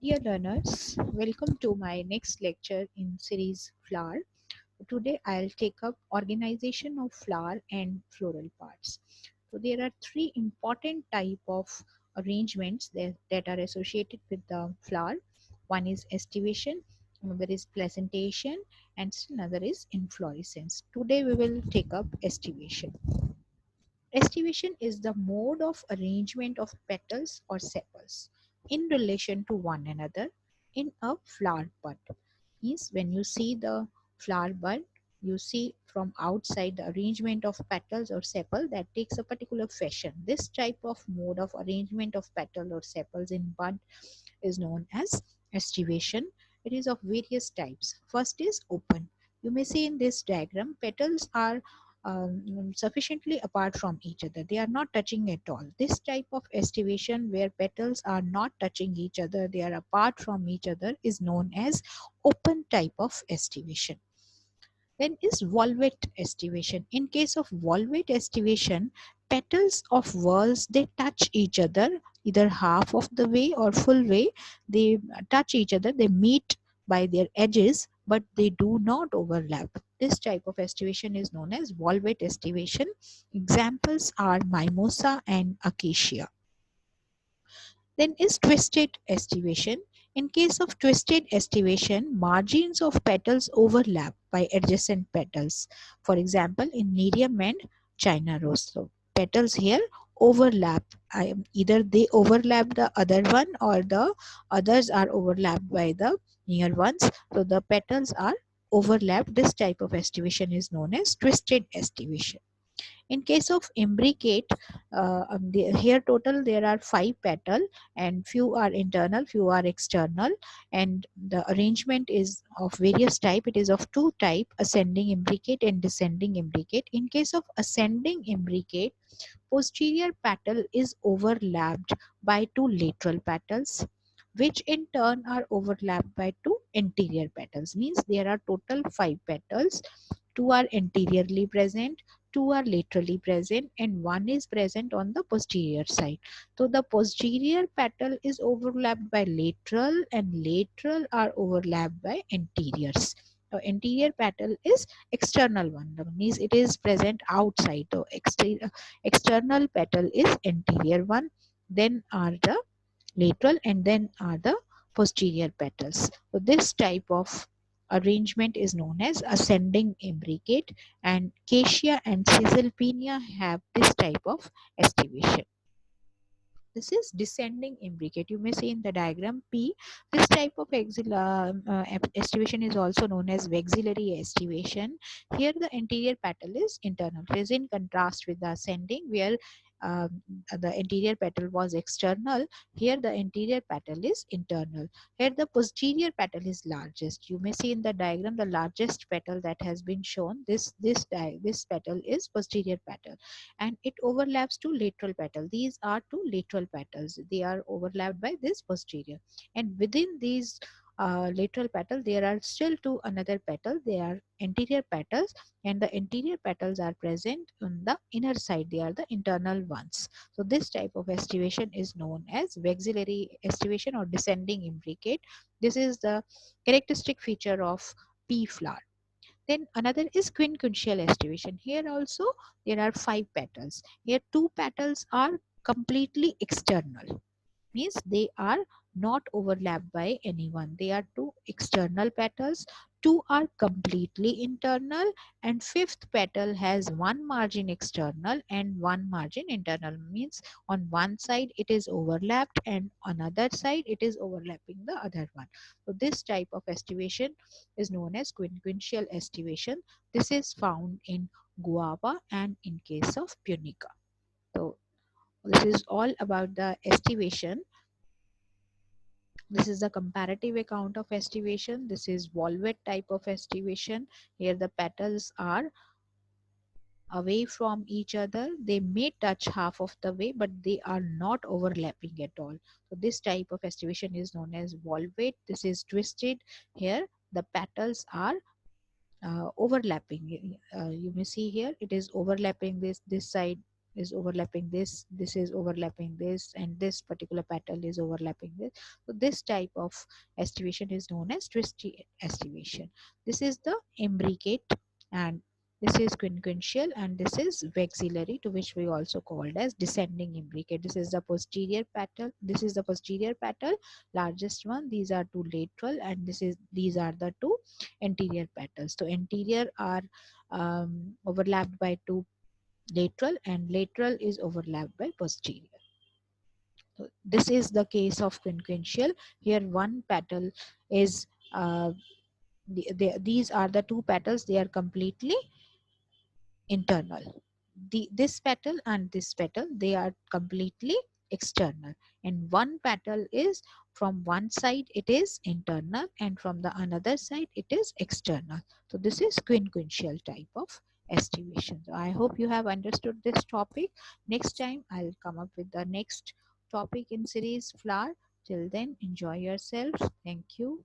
Dear learners, welcome to my next lecture in series Flower. Today I'll take up organization of flower and floral parts. So there are three important type of arrangements that are associated with the flower. One is estivation, another is presentation, and another is inflorescence. Today we will take up estivation. Estivation is the mode of arrangement of petals or sepals in relation to one another in a flower bud. Means when you see the flower bud, you see from outside the arrangement of petals or sepal that takes a particular fashion. This type of mode of arrangement of petal or sepals in bud is known as estivation. It is of various types. First is open. You may see in this diagram petals are sufficiently apart from each other. They are not touching at all. This type of estivation where petals are not touching each other, they are apart from each other, is known as open type of estivation. Then is volvate estivation. In case of volvate estivation, petals of whorls they touch each other either half of the way or full way. They touch each other, they meet by their edges, but they do not overlap. This type of estivation is known as volvate estivation. Examples are mimosa and acacia. Then is twisted estivation. In case of twisted estivation, margins of petals overlap by adjacent petals. For example, in Nerium and China rose. So petals here overlap. Either they overlap the other one or the others are overlapped by the near ones. So the petals are overlapped. This type of estivation is known as twisted estivation. In case of imbricate, here total there are 5 petal and few are internal, few are external, and the arrangement is of various type. It is of two type, ascending imbricate and descending imbricate. In case of ascending imbricate, posterior petal is overlapped by two lateral petals, which in turn are overlapped by two anterior petals. Means there are total 5 petals. Two are anteriorly present, two are laterally present, and one is present on the posterior side. So the posterior petal is overlapped by lateral and lateral are overlapped by anteriors. So anterior petal is external one. That means it is present outside. So external petal is anterior one, then are the lateral, and then are the posterior petals. So this type of arrangement is known as ascending imbricate, and Acacia and Caesalpinia have this type of estivation. This is descending imbricate. You may see in the diagram P. This type of estivation is also known as vexillary estivation. Here the anterior petal is internal. It is in contrast with the ascending where the anterior petal was external. Here the anterior petal is internal. Here the posterior petal is largest. You may see in the diagram the largest petal that has been shown. This petal is posterior petal, and it overlaps to lateral petal. These are two lateral petals. They are overlapped by this posterior, and within these lateral petal there are still two another petal. They are anterior petals, and the anterior petals are present on the inner side. They are the internal ones. So this type of estivation is known as vexillary estivation or descending imbricate. This is the characteristic feature of pea flower. Then another is quincuncial estivation. Here also there are 5 petals. Here 2 petals are completely external, means they are not overlapped by anyone. They are two external petals, two are completely internal, and fifth petal has one margin external and one margin internal. Means on one side it is overlapped and on other side it is overlapping the other one. So this type of estivation is known as quincuncial estivation. This is found in guava and in case of punica. So this is all about the estivation. This is the comparative account of estivation. This is volvate type of estivation. Here the petals are away from each other. They may touch half of the way, but they are not overlapping at all. So this type of estivation is known as volvate. This is twisted. Here the petals are overlapping. You may see here it is overlapping this side. is overlapping this, this is overlapping this, and this particular petal is overlapping this. So this type of estivation is known as twisty estivation. This is the imbricate, and this is quinquential, and this is vexillary, to which we also called as descending imbricate. This is the posterior petal, this is the posterior petal, largest one. These are two lateral, and these are the two anterior petals. So anterior are overlapped by two lateral, and lateral is overlapped by posterior. So this is the case of quinquential. Here one petal is these are the two petals, they are completely internal. This petal and this petal, they are completely external, and one petal is from one side it is internal, and from the another side it is external. So this is quinquential type of estivation. So I hope you have understood this topic. Next time I'll come up with the next topic in series flower. Till then, enjoy yourselves. Thank you.